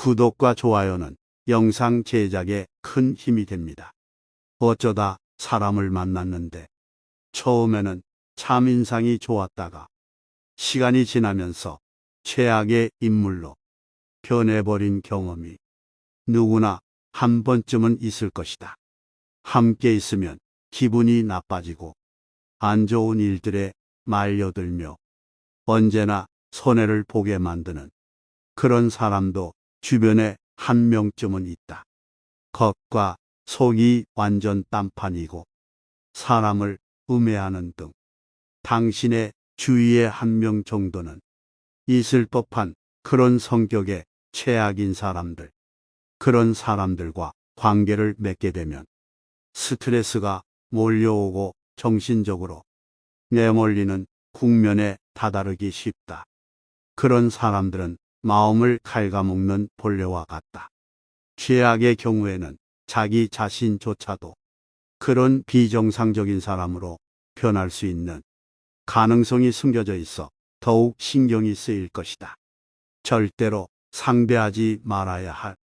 구독과 좋아요는 영상 제작에 큰 힘이 됩니다. 어쩌다 사람을 만났는데 처음에는 참 인상이 좋았다가 시간이 지나면서 최악의 인물로 변해버린 경험이 누구나 한 번쯤은 있을 것이다. 함께 있으면 기분이 나빠지고 안 좋은 일들에 말려들며 언제나 손해를 보게 만드는 그런 사람도 주변에 한 명쯤은 있다. 겉과 속이 완전 딴판이고 사람을 음해하는 등 당신의 주위에 한 명 정도는 있을 법한 그런 성격의 최악인 사람들. 그런 사람들과 관계를 맺게 되면 스트레스가 몰려오고 정신적으로 내몰리는 국면에 다다르기 쉽다. 그런 사람들은 마음을 갉아먹는 벌레와 같다. 최악의 경우에는 자기 자신조차도 그런 비정상적인 사람으로 변할 수 있는 가능성이 숨겨져 있어 더욱 신경이 쓰일 것이다. 절대로 상대하지 말아야 할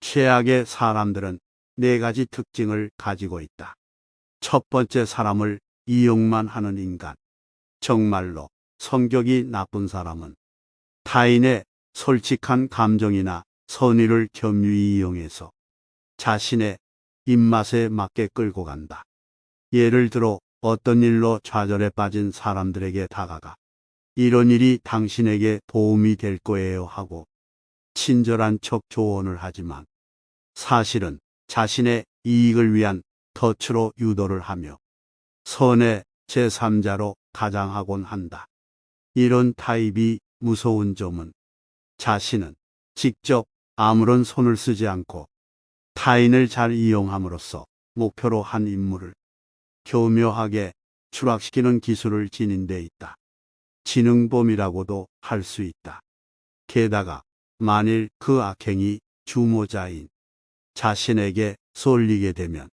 최악의 사람들은 네 가지 특징을 가지고 있다. 첫 번째, 사람을 이용만 하는 인간. 정말로 성격이 나쁜 사람은 타인의 솔직한 감정이나 선의를 겸유히 이용해서 자신의 입맛에 맞게 끌고 간다. 예를 들어 어떤 일로 좌절에 빠진 사람들에게 다가가 이런 일이 당신에게 도움이 될 거예요 하고 친절한 척 조언을 하지만 사실은 자신의 이익을 위한 덫으로 유도를 하며 선의 제3자로 가장하곤 한다. 이런 타입이 무서운 점은 자신은 직접 아무런 손을 쓰지 않고 타인을 잘 이용함으로써 목표로 한 임무를 교묘하게 추락시키는 기술을 지닌 데 있다. 지능범이라고도 할 수 있다. 게다가 만일 그 악행이 주모자인 자신에게 쏠리게 되면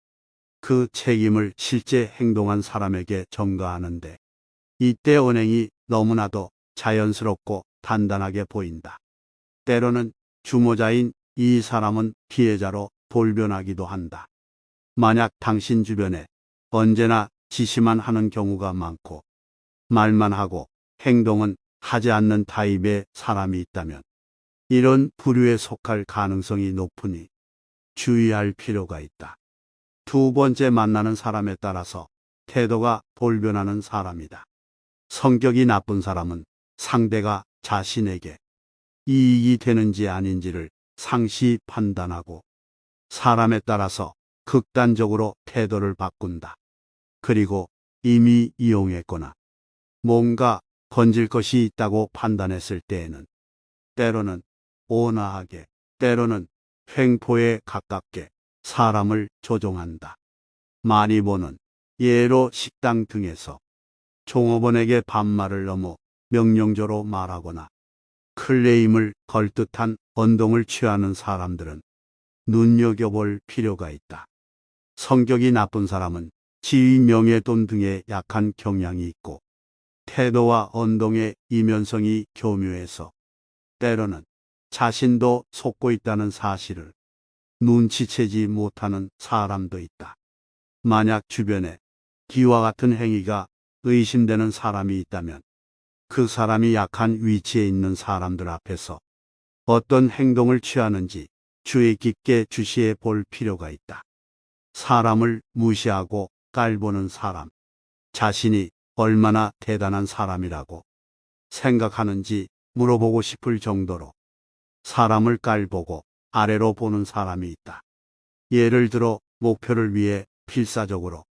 그 책임을 실제 행동한 사람에게 전가하는데 이때 언행이 너무나도 자연스럽고 단단하게 보인다. 때로는 주모자인 이 사람은 피해자로 돌변하기도 한다. 만약 당신 주변에 언제나 지시만 하는 경우가 많고 말만 하고 행동은 하지 않는 타입의 사람이 있다면 이런 부류에 속할 가능성이 높으니 주의할 필요가 있다. 두 번째, 만나는 사람에 따라서 태도가 돌변하는 사람이다. 성격이 나쁜 사람은 상대가 자신에게 이익이 되는지 아닌지를 상시 판단하고 사람에 따라서 극단적으로 태도를 바꾼다. 그리고 이미 이용했거나 뭔가 건질 것이 있다고 판단했을 때에는 때로는 온화하게, 때로는 횡포에 가깝게 사람을 조종한다. 많이 보는 예로 식당 등에서 종업원에게 반말을 넘어 명령조로 말하거나 클레임을 걸 듯한 언동을 취하는 사람들은 눈여겨볼 필요가 있다. 성격이 나쁜 사람은 지위, 명예, 돈 등에 약한 경향이 있고 태도와 언동의 이면성이 교묘해서 때로는 자신도 속고 있다는 사실을 눈치채지 못하는 사람도 있다. 만약 주변에 이와 같은 행위가 의심되는 사람이 있다면 그 사람이 약한 위치에 있는 사람들 앞에서 어떤 행동을 취하는지 주의 깊게 주시해 볼 필요가 있다. 사람을 무시하고 깔보는 사람, 자신이 얼마나 대단한 사람이라고 생각하는지 물어보고 싶을 정도로 사람을 깔보고 아래로 보는 사람이 있다. 예를 들어 목표를 위해 필사적으로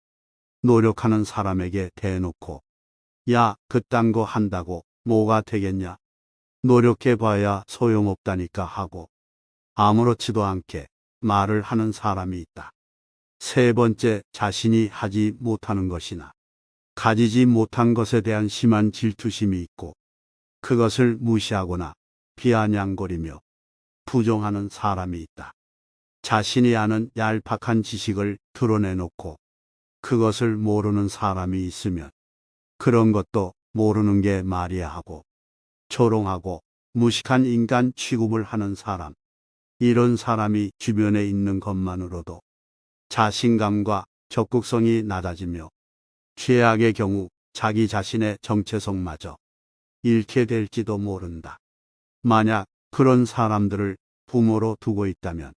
노력하는 사람에게 대놓고 야, 그딴 거 한다고 뭐가 되겠냐? 노력해봐야 소용없다니까 하고 아무렇지도 않게 말을 하는 사람이 있다. 세 번째, 자신이 하지 못하는 것이나 가지지 못한 것에 대한 심한 질투심이 있고 그것을 무시하거나 비아냥거리며 부정하는 사람이 있다. 자신이 아는 얄팍한 지식을 드러내놓고 그것을 모르는 사람이 있으면 그런 것도 모르는 게 말이야 하고 조롱하고 무식한 인간 취급을 하는 사람. 이런 사람이 주변에 있는 것만으로도 자신감과 적극성이 낮아지며 최악의 경우 자기 자신의 정체성마저 잃게 될지도 모른다. 만약 그런 사람들을 부모로 두고 있다면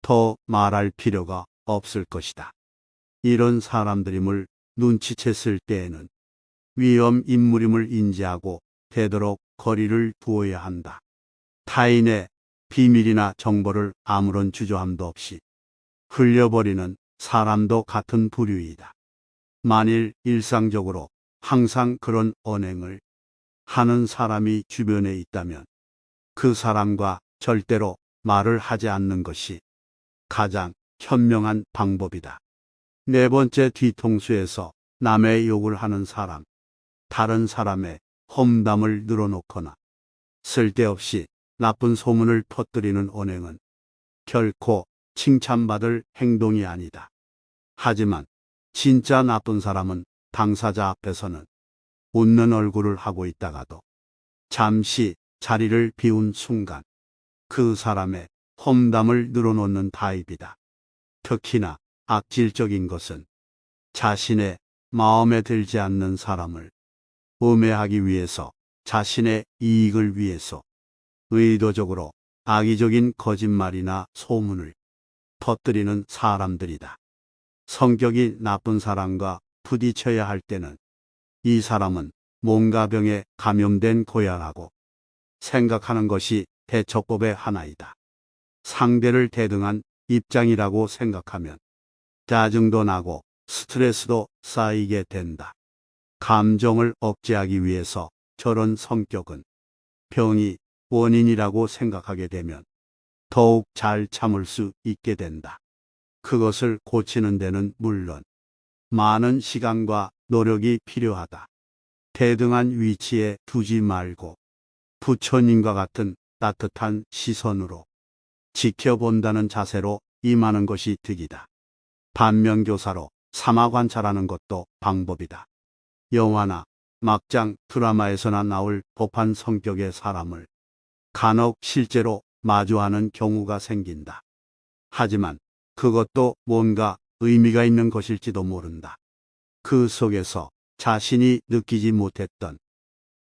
더 말할 필요가 없을 것이다. 이런 사람들임을 눈치챘을 때에는 위험 인물임을 인지하고 되도록 거리를 두어야 한다. 타인의 비밀이나 정보를 아무런 주저함도 없이 흘려버리는 사람도 같은 부류이다. 만일 일상적으로 항상 그런 언행을 하는 사람이 주변에 있다면 그 사람과 절대로 말을 하지 않는 것이 가장 현명한 방법이다. 네 번째, 뒤통수에서 남의 욕을 하는 사람. 다른 사람의 험담을 늘어놓거나 쓸데없이 나쁜 소문을 퍼뜨리는 언행은 결코 칭찬받을 행동이 아니다. 하지만 진짜 나쁜 사람은 당사자 앞에서는 웃는 얼굴을 하고 있다가도 잠시 자리를 비운 순간 그 사람의 험담을 늘어놓는 타입이다. 특히나 악질적인 것은 자신의 마음에 들지 않는 사람을 음해하기 위해서, 자신의 이익을 위해서 의도적으로 악의적인 거짓말이나 소문을 퍼뜨리는 사람들이다. 성격이 나쁜 사람과 부딪혀야 할 때는 이 사람은 뭔가 병에 감염된 고야라고 생각하는 것이 대처법의 하나이다. 상대를 대등한 입장이라고 생각하면 짜증도 나고 스트레스도 쌓이게 된다. 감정을 억제하기 위해서 저런 성격은 병이 원인이라고 생각하게 되면 더욱 잘 참을 수 있게 된다. 그것을 고치는 데는 물론 많은 시간과 노력이 필요하다. 대등한 위치에 두지 말고 부처님과 같은 따뜻한 시선으로 지켜본다는 자세로 임하는 것이 득이다. 반면교사로 삼아 관찰하는 것도 방법이다. 영화나 막장 드라마에서나 나올 법한 성격의 사람을 간혹 실제로 마주하는 경우가 생긴다. 하지만 그것도 뭔가 의미가 있는 것일지도 모른다. 그 속에서 자신이 느끼지 못했던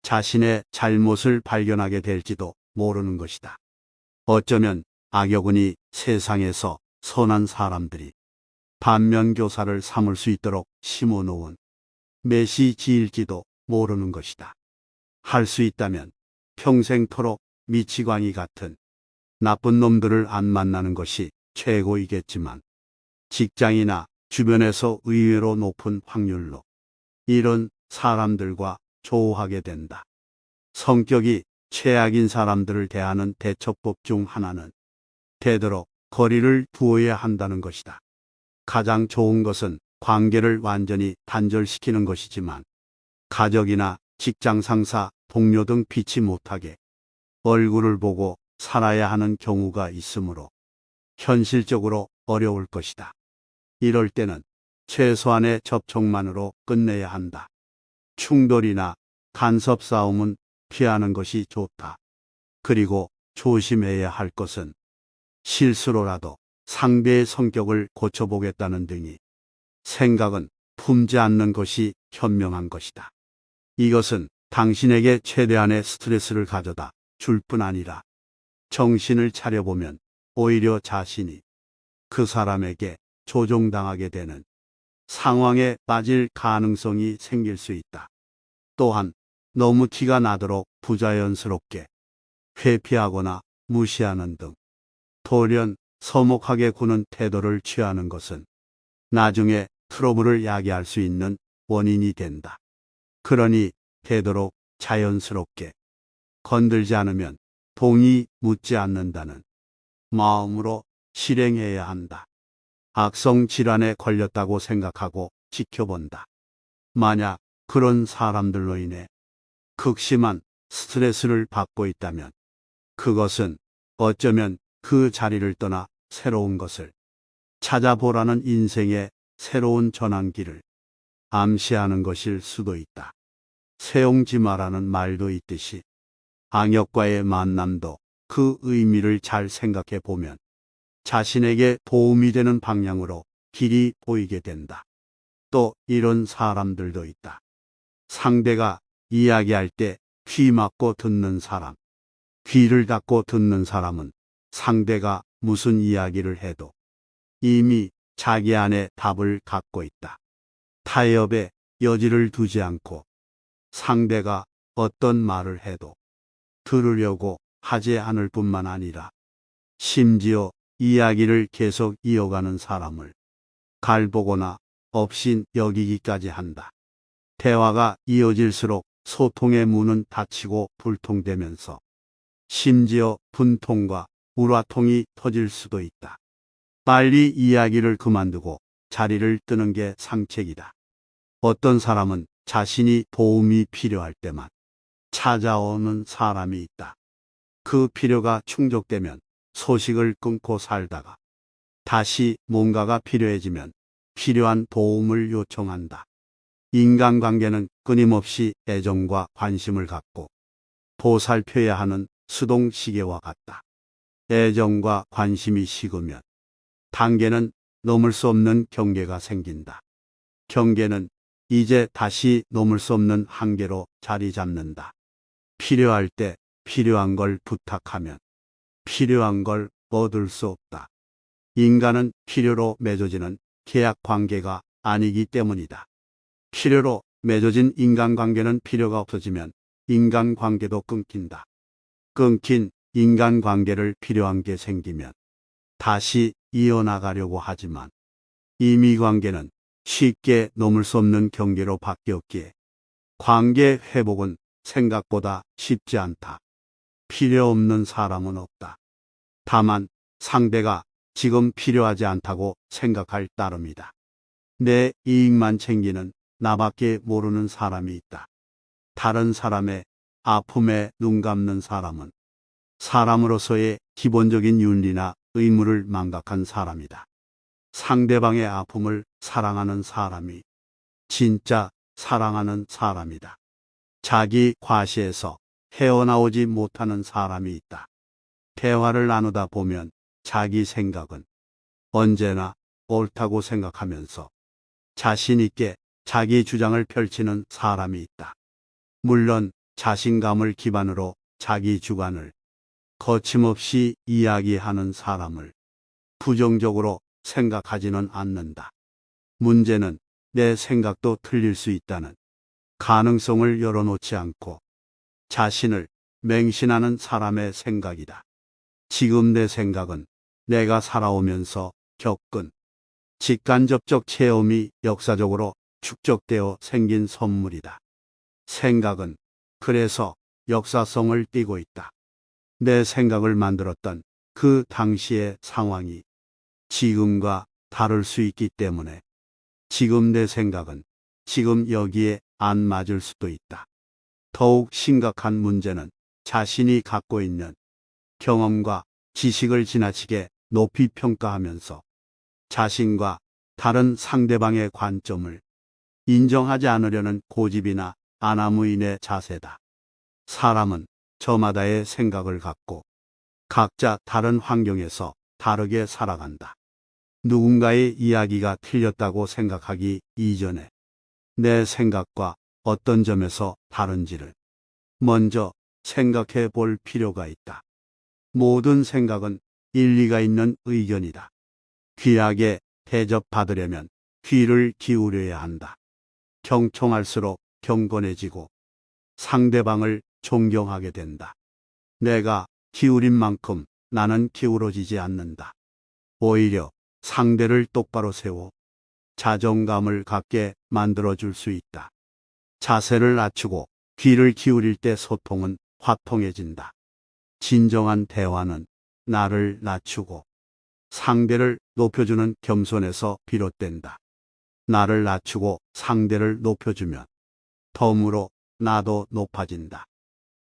자신의 잘못을 발견하게 될지도 모르는 것이다. 어쩌면 악여군이 세상에서 선한 사람들이 반면교사를 삼을 수 있도록 심어놓은 메시지일지도 모르는 것이다. 할 수 있다면 평생토록 미치광이 같은 나쁜 놈들을 안 만나는 것이 최고이겠지만 직장이나 주변에서 의외로 높은 확률로 이런 사람들과 조우하게 된다. 성격이 최악인 사람들을 대하는 대처법 중 하나는 되도록 거리를 두어야 한다는 것이다. 가장 좋은 것은 관계를 완전히 단절시키는 것이지만 가족이나 직장 상사, 동료 등 피치 못하게 얼굴을 보고 살아야 하는 경우가 있으므로 현실적으로 어려울 것이다. 이럴 때는 최소한의 접촉만으로 끝내야 한다. 충돌이나 간섭 싸움은 피하는 것이 좋다. 그리고 조심해야 할 것은 실수로라도 상대의 성격을 고쳐보겠다는 등의 생각은 품지 않는 것이 현명한 것이다. 이것은 당신에게 최대한의 스트레스를 가져다 줄 뿐 아니라 정신을 차려보면 오히려 자신이 그 사람에게 조종당하게 되는 상황에 빠질 가능성이 생길 수 있다. 또한 너무 티가 나도록 부자연스럽게 회피하거나 무시하는 등 돌연 서먹하게 구는 태도를 취하는 것은 나중에 트러블을 야기할 수 있는 원인이 된다. 그러니 되도록 자연스럽게 건들지 않으면 동의 묻지 않는다는 마음으로 실행해야 한다. 악성 질환에 걸렸다고 생각하고 지켜본다. 만약 그런 사람들로 인해 극심한 스트레스를 받고 있다면 그것은 어쩌면 그 자리를 떠나 새로운 것을 찾아보라는 인생의 새로운 전환기를 암시하는 것일 수도 있다. 세옹지마라는 말도 있듯이 악역과의 만남도 그 의미를 잘 생각해 보면 자신에게 도움이 되는 방향으로 길이 보이게 된다. 또 이런 사람들도 있다. 상대가 이야기할 때 귀 막고 듣는 사람. 귀를 닫고 듣는 사람은 상대가 무슨 이야기를 해도 이미 자기 안에 답을 갖고 있다. 타협에 여지를 두지 않고 상대가 어떤 말을 해도 들으려고 하지 않을 뿐만 아니라 심지어 이야기를 계속 이어가는 사람을 갈보거나 없인 여기기까지 한다. 대화가 이어질수록 소통의 문은 닫히고 불통되면서 심지어 분통과 울화통이 터질 수도 있다. 빨리 이야기를 그만두고 자리를 뜨는 게 상책이다. 어떤 사람은 자신이 도움이 필요할 때만 찾아오는 사람이 있다. 그 필요가 충족되면 소식을 끊고 살다가 다시 뭔가가 필요해지면 필요한 도움을 요청한다. 인간관계는 끊임없이 애정과 관심을 갖고 보살펴야 하는 수동시계와 같다. 애정과 관심이 식으면 단계는 넘을 수 없는 경계가 생긴다. 경계는 이제 다시 넘을 수 없는 한계로 자리 잡는다. 필요할 때 필요한 걸 부탁하면 필요한 걸 얻을 수 없다. 인간은 필요로 맺어지는 계약 관계가 아니기 때문이다. 필요로 맺어진 인간관계는 필요가 없어지면 인간관계도 끊긴다. 끊긴 인간관계를 필요한 게 생기면 다시 이어나가려고 하지만 이미 관계는 쉽게 넘을 수 없는 경계로 바뀌었기에 관계 회복은 생각보다 쉽지 않다. 필요 없는 사람은 없다. 다만 상대가 지금 필요하지 않다고 생각할 따름이다. 내 이익만 챙기는 나밖에 모르는 사람이 있다. 다른 사람의 아픔에 눈 감는 사람은 사람으로서의 기본적인 윤리나 의무를 망각한 사람이다. 상대방의 아픔을 사랑하는 사람이 진짜 사랑하는 사람이다. 자기 과시에서 헤어나오지 못하는 사람이 있다. 대화를 나누다 보면 자기 생각은 언제나 옳다고 생각하면서 자신 있게 자기 주장을 펼치는 사람이 있다. 물론 자신감을 기반으로 자기 주관을 거침없이 이야기하는 사람을 부정적으로 생각하지는 않는다. 문제는 내 생각도 틀릴 수 있다는 가능성을 열어놓지 않고 자신을 맹신하는 사람의 생각이다. 지금 내 생각은 내가 살아오면서 겪은 직간접적 체험이 역사적으로 축적되어 생긴 선물이다. 생각은 그래서 역사성을 띠고 있다. 내 생각을 만들었던 그 당시의 상황이 지금과 다를 수 있기 때문에 지금 내 생각은 지금 여기에 안 맞을 수도 있다. 더욱 심각한 문제는 자신이 갖고 있는 경험과 지식을 지나치게 높이 평가하면서 자신과 다른 상대방의 관점을 인정하지 않으려는 고집이나 아나무인의 자세다. 사람은 저마다의 생각을 갖고 각자 다른 환경에서 다르게 살아간다. 누군가의 이야기가 틀렸다고 생각하기 이전에 내 생각과 어떤 점에서 다른지를 먼저 생각해 볼 필요가 있다. 모든 생각은 일리가 있는 의견이다. 귀하게 대접받으려면 귀를 기울여야 한다. 경청할수록 경건해지고 상대방을 존경하게 된다. 내가 기울인 만큼 나는 기울어지지 않는다. 오히려 상대를 똑바로 세워 자존감을 갖게 만들어줄 수 있다. 자세를 낮추고 귀를 기울일 때 소통은 화통해진다. 진정한 대화는 나를 낮추고 상대를 높여주는 겸손에서 비롯된다. 나를 낮추고 상대를 높여주면 덤으로 나도 높아진다.